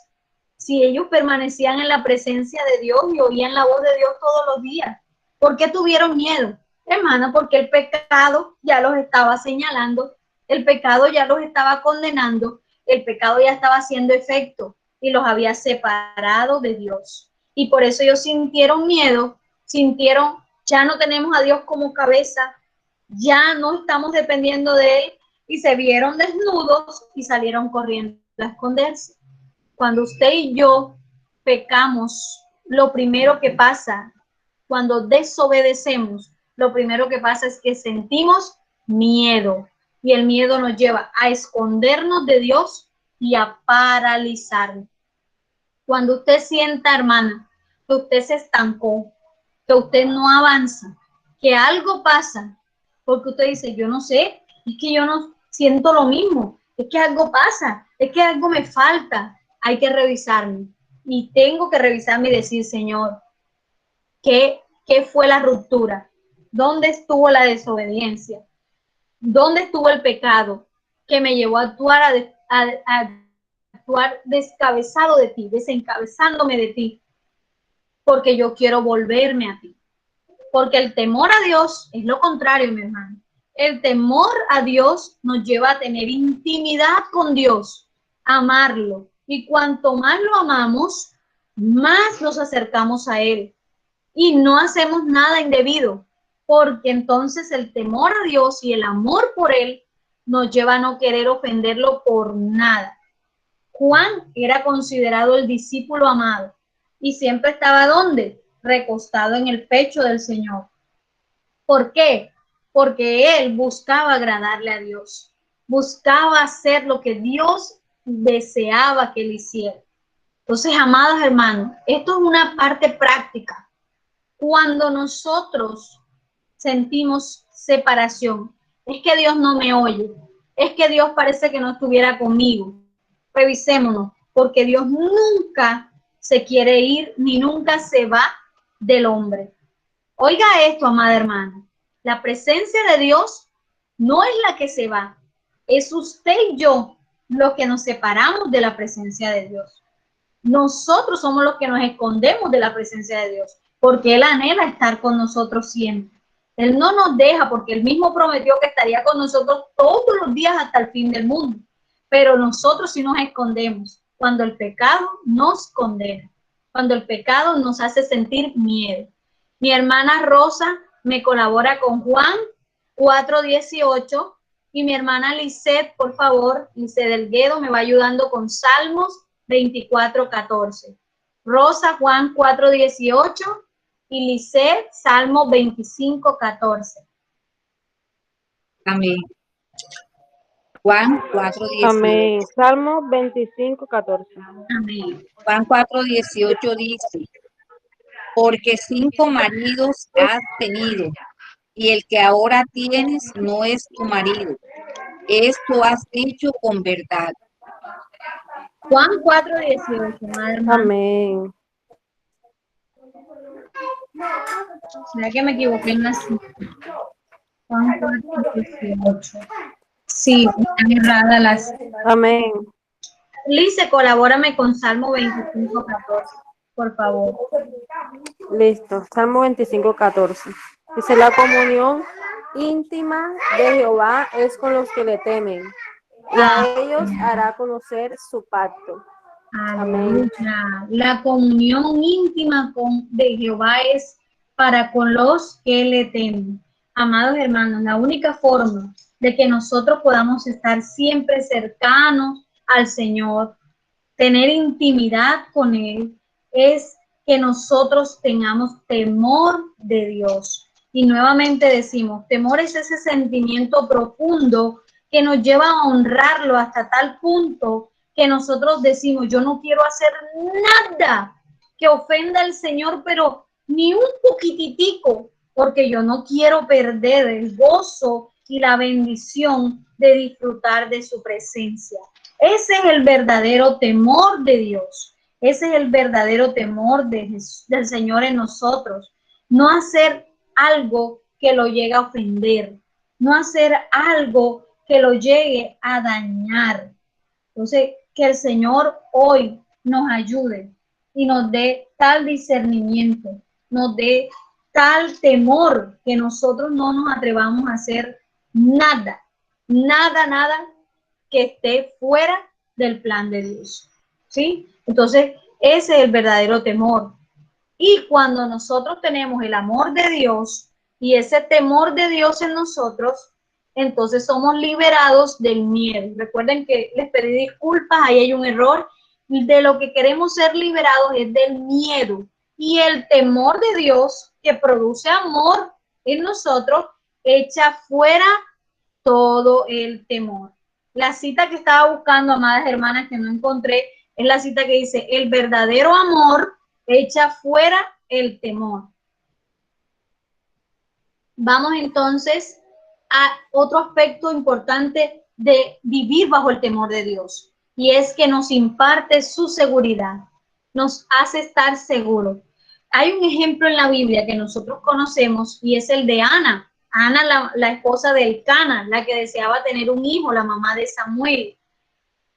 si ellos permanecían en la presencia de Dios y oían la voz de Dios todos los días, ¿por qué tuvieron miedo? Hermana, porque el pecado ya los estaba señalando, el pecado ya los estaba condenando, el pecado ya estaba haciendo efecto y los había separado de Dios. Y por eso ellos sintieron miedo, sintieron, ya no tenemos a Dios como cabeza, ya no estamos dependiendo de Él, y se vieron desnudos y salieron corriendo a esconderse. Cuando usted y yo pecamos, lo primero que pasa cuando desobedecemos, lo primero que pasa es que sentimos miedo. Y el miedo nos lleva a escondernos de Dios y a paralizarnos. Cuando usted sienta, hermana, que usted se estancó, que usted no avanza, que algo pasa, porque usted dice, yo no sé, es que yo no siento lo mismo, es que algo pasa, es que algo me falta, hay que revisarme. Y tengo que revisarme y decir, Señor, ¿qué fue la ruptura? ¿Dónde estuvo la desobediencia? ¿Dónde estuvo el pecado que me llevó a actuar, a actuar descabezado de ti, desencabezándome de ti? Porque yo quiero volverme a ti. Porque el temor a Dios es lo contrario, mi hermano. El temor a Dios nos lleva a tener intimidad con Dios, a amarlo. Y cuanto más lo amamos, más nos acercamos a Él. Y no hacemos nada indebido, porque entonces el temor a Dios y el amor por Él nos lleva a no querer ofenderlo por nada. Juan era considerado el discípulo amado y siempre estaba ¿dónde? Recostado en el pecho del Señor. ¿Por qué? Porque él buscaba agradarle a Dios, buscaba hacer lo que Dios deseaba que él hiciera. Entonces, amados hermanos, esto es una parte práctica. Cuando nosotros sentimos separación, es que Dios no me oye, es que Dios parece que no estuviera conmigo. Revisémonos, porque Dios nunca se quiere ir ni nunca se va del hombre. Oiga esto, amada hermana, la presencia de Dios no es la que se va, es usted y yo los que nos separamos de la presencia de Dios. Nosotros somos los que nos escondemos de la presencia de Dios, porque Él anhela estar con nosotros siempre. Él no nos deja, porque Él mismo prometió que estaría con nosotros todos los días hasta el fin del mundo. Pero nosotros sí nos escondemos cuando el pecado nos condena, cuando el pecado nos hace sentir miedo. Mi hermana Rosa me colabora con Juan 4:18 y mi hermana Lisette, por favor, Lisette Delguedo, me va ayudando con Salmos 24:14. Rosa, Juan 4:18 y Lisette, Salmo 25:14. Amén. Juan 4:18. Amén. Salmo 25:14. Amén. Juan 4:18 dice, porque 5 maridos has tenido, y el que ahora tienes no es tu marido. Esto has dicho con verdad. Juan 4:18, madre mía. Amén. ¿Será que me equivoqué en la cita? Juan 4:18. Sí, están erradas las. Amén. Lice, colabórame con Salmo 25:14, por favor. Listo. Salmo 25:14. Dice, la comunión íntima de Jehová es con los que le temen, y a ellos hará conocer su pacto. Amén. La comunión íntima de Jehová es para con los que le temen. Amados hermanos, la única forma de que nosotros podamos estar siempre cercanos al Señor, tener intimidad con Él, es que nosotros tengamos temor de Dios. Y nuevamente decimos, temor es ese sentimiento profundo que nos lleva a honrarlo hasta tal punto que nosotros decimos, yo no quiero hacer nada que ofenda al Señor, pero ni un poquititico, porque yo no quiero perder el gozo y la bendición de disfrutar de su presencia. Ese es el verdadero temor de Dios. Ese es el verdadero temor del Señor en nosotros. No hacer algo que lo llegue a ofender. No hacer algo que lo llegue a dañar. Entonces, que el Señor hoy nos ayude y nos dé tal discernimiento, nos dé tal temor que nosotros no nos atrevamos a hacer nada que esté fuera del plan de Dios, ¿sí? Entonces, ese es el verdadero temor. Y cuando nosotros tenemos el amor de Dios y ese temor de Dios en nosotros, entonces somos liberados del miedo. Recuerden que les pedí disculpas, ahí hay un error. De lo que queremos ser liberados es del miedo. Y el temor de Dios, que produce amor, en nosotros echa fuera todo el temor. La cita que estaba buscando, amadas hermanas, que no encontré, es la cita que dice, el verdadero amor echa fuera el temor. Vamos entonces a otro aspecto importante de vivir bajo el temor de Dios, y es que nos imparte su seguridad, nos hace estar seguros. Hay un ejemplo en la Biblia que nosotros conocemos y es el de Ana. Ana, la esposa de Elcana, la que deseaba tener un hijo, la mamá de Samuel.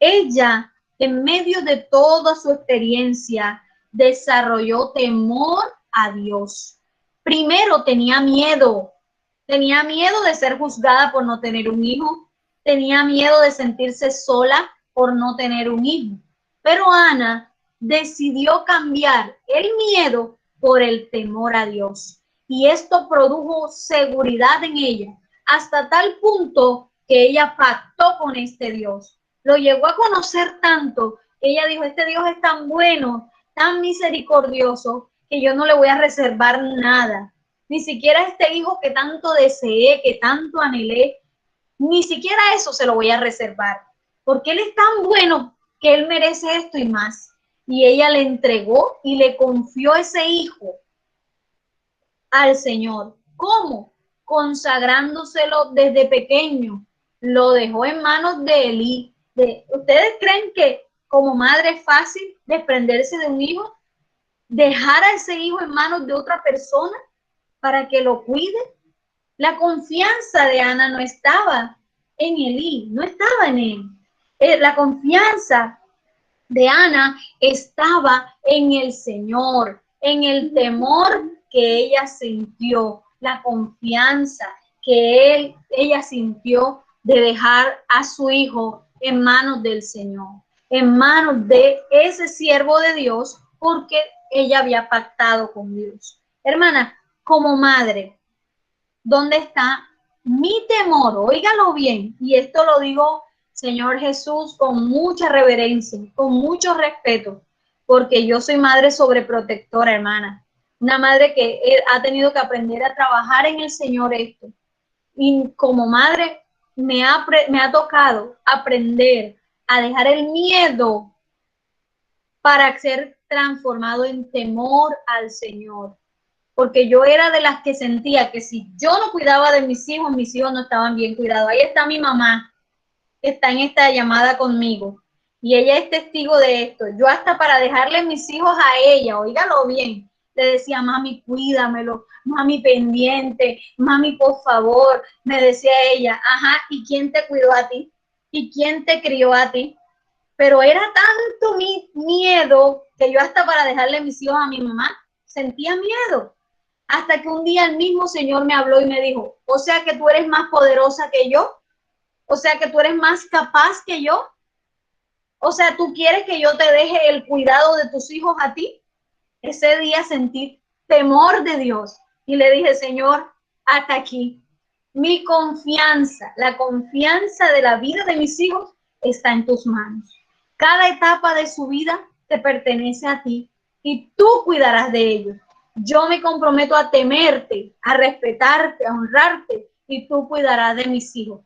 Ella, en medio de toda su experiencia, desarrolló temor a Dios. Primero tenía miedo de ser juzgada por no tener un hijo, tenía miedo de sentirse sola por no tener un hijo. Pero Ana decidió cambiar el miedo por el temor a Dios. Y esto produjo seguridad en ella, hasta tal punto que ella pactó con este Dios. Lo llegó a conocer tanto que ella dijo, este Dios es tan bueno, tan misericordioso, que yo no le voy a reservar nada. Ni siquiera este hijo que tanto deseé, que tanto anhelé, ni siquiera eso se lo voy a reservar, porque Él es tan bueno que Él merece esto y más. Y ella le entregó y le confió ese hijo al Señor. ¿Cómo? Consagrándoselo desde pequeño. Lo dejó en manos de Elí. ¿Ustedes creen que como madre es fácil desprenderse de un hijo? Dejar a ese hijo en manos de otra persona para que lo cuide. La confianza de Ana no estaba en Elí, no estaba en él. La confianza de Ana estaba en el Señor, en el temor que ella sintió, la confianza que ella sintió de dejar a su hijo en manos del Señor, en manos de ese siervo de Dios, porque ella había pactado con Dios. Hermana, como madre, ¿dónde está mi temor? Óigalo bien, y esto lo digo, Señor Jesús, con mucha reverencia, con mucho respeto, porque yo soy madre sobreprotectora, hermana. Una madre que ha tenido que aprender a trabajar en el Señor esto. Y como madre me ha tocado aprender a dejar el miedo para ser transformado en temor al Señor. Porque yo era de las que sentía que si yo no cuidaba de mis hijos no estaban bien cuidados. Ahí está mi mamá, que está en esta llamada conmigo, y ella es testigo de esto. Yo hasta para dejarle mis hijos a ella, óigalo bien, le decía, mami, cuídamelo, mami, pendiente, mami, por favor, me decía ella, ajá, ¿y quién te cuidó a ti? ¿Y quién te crió a ti? Pero era tanto mi miedo que yo hasta para dejarle mis hijos a mi mamá sentía miedo. Hasta que un día el mismo Señor me habló y me dijo, o sea que tú eres más poderosa que yo, o sea que tú eres más capaz que yo, o sea, tú quieres que yo te deje el cuidado de tus hijos a ti. Ese día sentí temor de Dios y le dije, Señor, hasta aquí. Mi confianza, la confianza de la vida de mis hijos está en tus manos. Cada etapa de su vida te pertenece a ti y tú cuidarás de ellos. Yo me comprometo a temerte, a respetarte, a honrarte, y tú cuidarás de mis hijos.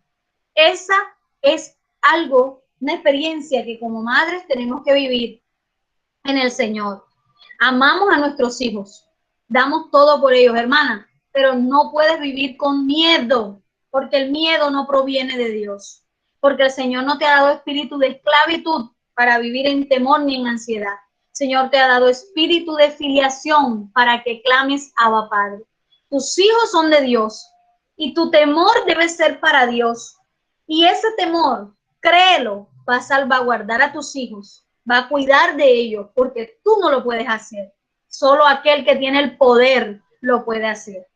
Esa es algo, una experiencia que como madres tenemos que vivir en el Señor. Amamos a nuestros hijos, damos todo por ellos, hermana, pero no puedes vivir con miedo, porque el miedo no proviene de Dios, porque el Señor no te ha dado espíritu de esclavitud para vivir en temor ni en ansiedad. Señor te ha dado espíritu de filiación para que clames Abba Padre. Tus hijos son de Dios y tu temor debe ser para Dios. Y ese temor, créelo, va a salvaguardar a tus hijos, va a cuidar de ellos, porque tú no lo puedes hacer. Solo aquel que tiene el poder lo puede hacer.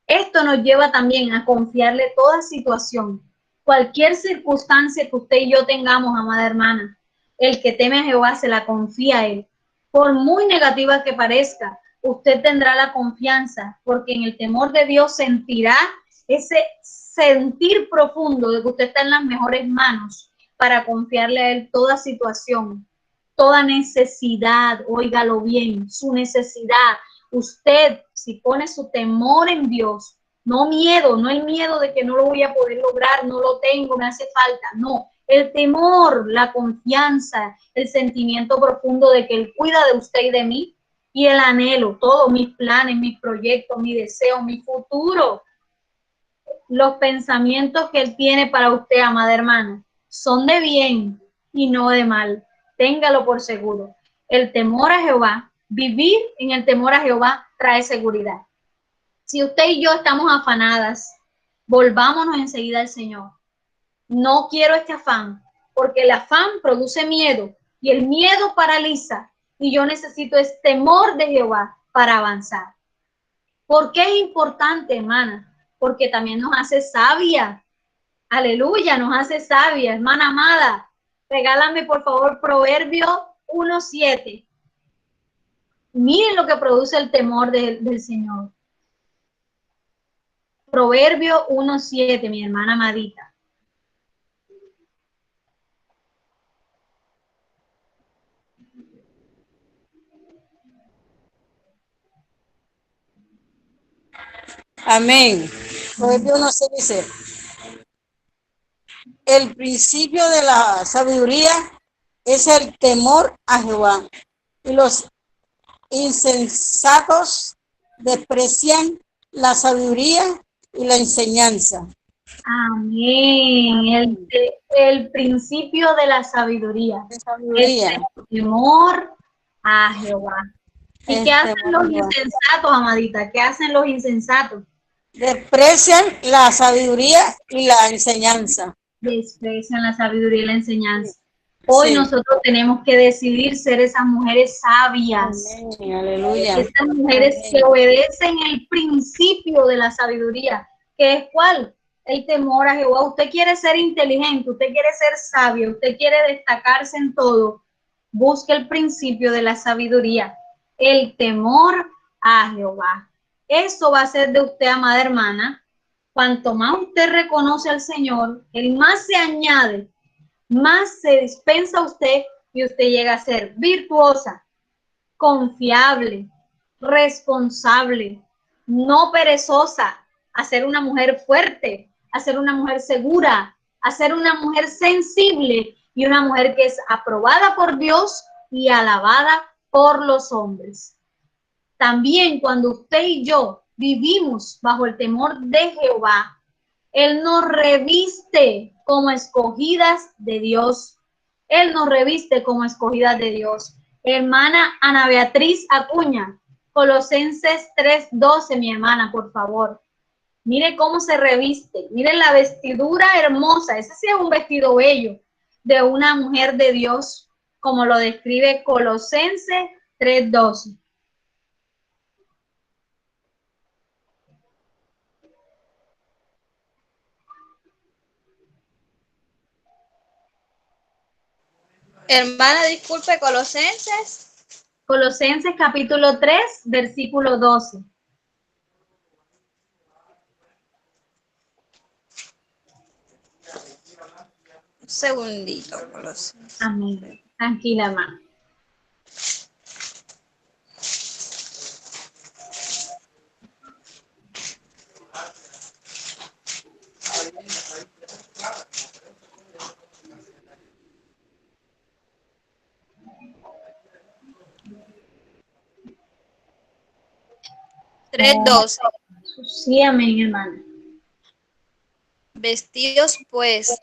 Esto nos lleva también a confiarle toda situación, cualquier circunstancia que usted y yo tengamos, amada hermana. El que teme a Jehová se la confía a él. Por muy negativa que parezca, usted tendrá la confianza, porque en el temor de Dios sentirá ese sentir profundo de que usted está en las mejores manos para confiarle a él toda situación, toda necesidad. Óigalo bien, su necesidad. Usted, si pone su temor en Dios, No miedo, no el miedo de que no lo voy a poder lograr, no lo tengo, me hace falta. No, el temor, la confianza, el sentimiento profundo de que Él cuida de usted y de mí, y el anhelo, todos mis planes, mis proyectos, mi deseo, mi futuro. Los pensamientos que Él tiene para usted, amada hermana, son de bien y no de mal. Téngalo por seguro. El temor a Jehová, vivir en el temor a Jehová trae seguridad. Si usted y yo estamos afanadas, volvámonos enseguida al Señor. No quiero este afán, porque el afán produce miedo y el miedo paraliza. Y yo necesito este temor de Jehová para avanzar. ¿Por qué es importante, hermana? Porque también nos hace sabia. Aleluya, nos hace sabia. Hermana amada, regálame por favor Proverbios 1:7. Miren lo que produce el temor del Señor. Proverbio 1:7, mi hermana amadita. Amén. Proverbio no se dice, el principio de la sabiduría es el temor a Jehová, y los insensatos desprecian la sabiduría y la enseñanza. Amén. El principio de la sabiduría. Sabiduría. Es el temor a Jehová. ¿Y qué hacen los insensatos, amadita? ¿Qué hacen los insensatos? Desprecian la sabiduría y la enseñanza. Desprecian la sabiduría y la enseñanza. Hoy Sí. nosotros tenemos que decidir ser esas mujeres sabias. Amén. Aleluya. Esas mujeres Amén. que obedecen el principio de la sabiduría. ¿Qué es cuál? El temor a Jehová. Usted quiere ser inteligente, usted quiere ser sabio, usted quiere destacarse en todo. Busque el principio de la sabiduría. El temor a Jehová. Eso va a ser de usted, amada hermana. Cuanto más usted reconoce al Señor, el más se añade, más se dispensa usted y usted llega a ser virtuosa, confiable, responsable, no perezosa, a ser una mujer fuerte, a ser una mujer segura, a ser una mujer sensible y una mujer que es aprobada por Dios y alabada por los hombres. También cuando usted y yo vivimos bajo el temor de Jehová, Él nos reviste como escogidas de Dios. Él nos reviste como escogidas de Dios. Hermana Ana Beatriz Acuña, Colosenses 3:12, mi hermana, por favor. Mire cómo se reviste. Mire la vestidura hermosa. Ese sí es un vestido bello de una mujer de Dios, como lo describe Colosenses 3:12. Hermana, disculpe, Colosenses. Colosenses capítulo 3, versículo 12. Un segundito, Colosenses. Amén. Tranquila, hermana. Tres, 12. Sí, amén, hermana. Vestidos pues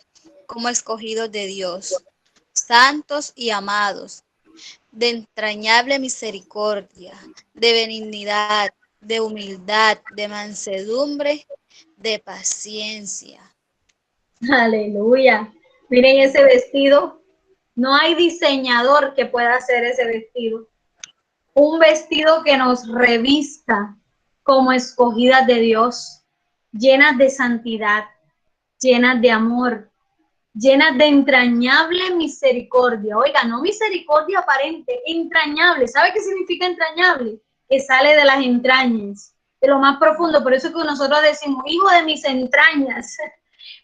como escogidos de Dios, santos y amados, de entrañable misericordia, de benignidad, de humildad, de mansedumbre, de paciencia. Aleluya. Miren ese vestido. No hay diseñador que pueda hacer ese vestido. Un vestido que nos revista como escogidas de Dios, llenas de santidad, llenas de amor, llenas de entrañable misericordia. Oiga, no misericordia aparente, entrañable. ¿Sabe qué significa entrañable? Que sale de las entrañas, de lo más profundo. Por eso es que nosotros decimos, hijo de mis entrañas,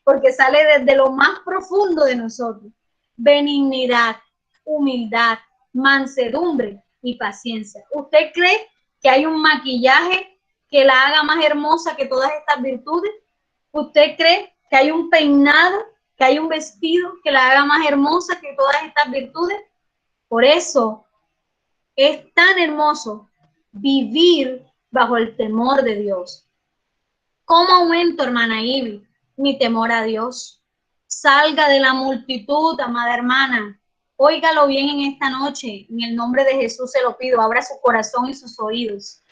porque sale desde lo más profundo de nosotros. Benignidad, humildad, mansedumbre y paciencia. ¿Usted cree que hay un maquillaje que la haga más hermosa que todas estas virtudes? ¿Usted cree que hay un peinado, que hay un vestido que la haga más hermosa que todas estas virtudes? Por eso es tan hermoso vivir bajo el temor de Dios. ¿Cómo aumento, hermana Ivy, mi temor a Dios? Salga de la multitud, amada hermana. Óigalo bien en esta noche. En el nombre de Jesús se lo pido. Abra su corazón y sus oídos.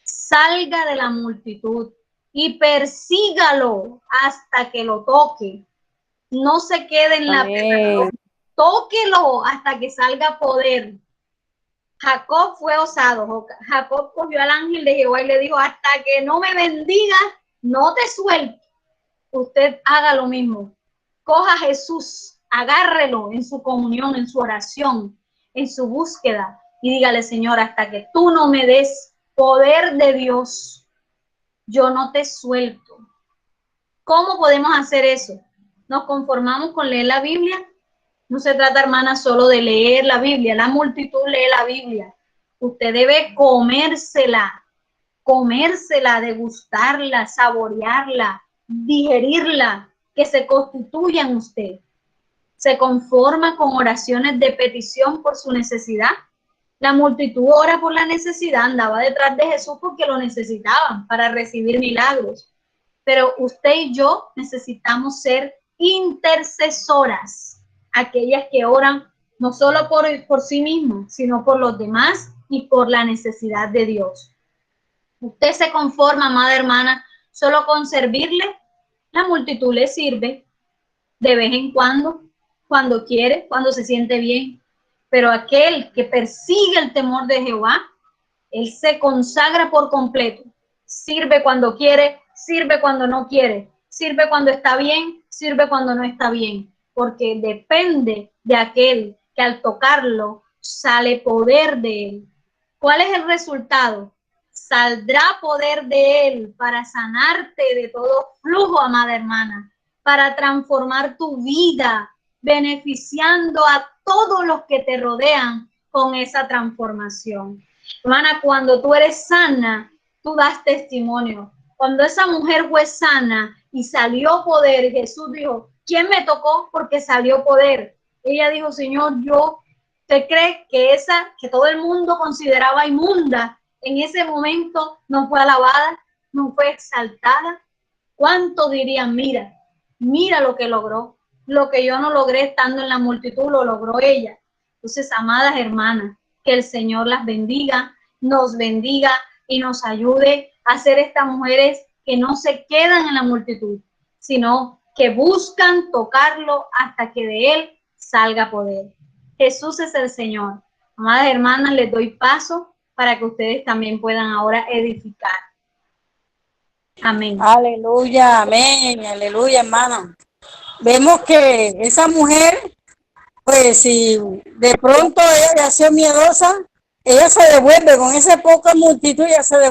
Salga de la multitud y persígalo hasta que lo toque. No se quede en la perdición. Tóquelo hasta que salga poder. Jacob fue osado. Jacob cogió al ángel de Jehová y le dijo, hasta que no me bendiga, no te suelto. Usted haga lo mismo. Coja a Jesús, agárrelo en su comunión, en su oración, en su búsqueda y dígale, Señor, hasta que tú no me des poder de Dios, yo no te suelto. ¿Cómo podemos hacer eso? ¿Nos conformamos con leer la Biblia? No se trata, hermana, solo de leer la Biblia. La multitud lee la Biblia. Usted debe comérsela, degustarla, saborearla, digerirla, que se constituya en usted. ¿Se conforma con oraciones de petición por su necesidad? La multitud ora por la necesidad, andaba detrás de Jesús porque lo necesitaban para recibir milagros. Pero usted y yo necesitamos ser intercesoras, aquellas que oran no solo por sí mismos, sino por los demás y por la necesidad de Dios. Usted se conforma, amada hermana, solo con servirle. La multitud le sirve de vez en cuando quiere, cuando se siente bien. Pero aquel que persigue el temor de Jehová, él se consagra por completo. Sirve cuando quiere, sirve cuando no quiere, sirve cuando está bien, sirve cuando no está bien. Porque depende de aquel que al tocarlo sale poder de él. ¿Cuál es el resultado? Saldrá poder de él para sanarte de todo flujo, amada hermana, para transformar tu vida, beneficiando a todos los que te rodean con esa transformación. Hermana, cuando tú eres sana, tú das testimonio. Cuando esa mujer fue sana y salió poder, Jesús dijo, ¿quién me tocó? Porque salió poder. Ella dijo, Señor, ¿usted cree que esa que todo el mundo consideraba inmunda, en ese momento no fue alabada, no fue exaltada? ¿Cuánto dirían, mira lo que logró? Lo que yo no logré estando en la multitud, lo logró ella. Entonces, amadas hermanas, que el Señor las bendiga, nos bendiga y nos ayude a ser estas mujeres que no se quedan en la multitud, sino que buscan tocarlo hasta que de él salga poder. Jesús es el Señor. Amadas hermanas, les doy paso para que ustedes también puedan ahora edificar. Amén. Aleluya, amén, aleluya, hermana. Vemos que esa mujer, pues si de pronto ella ya ha sido miedosa, ella se devuelve con esa poca multitud, ella se devuelve.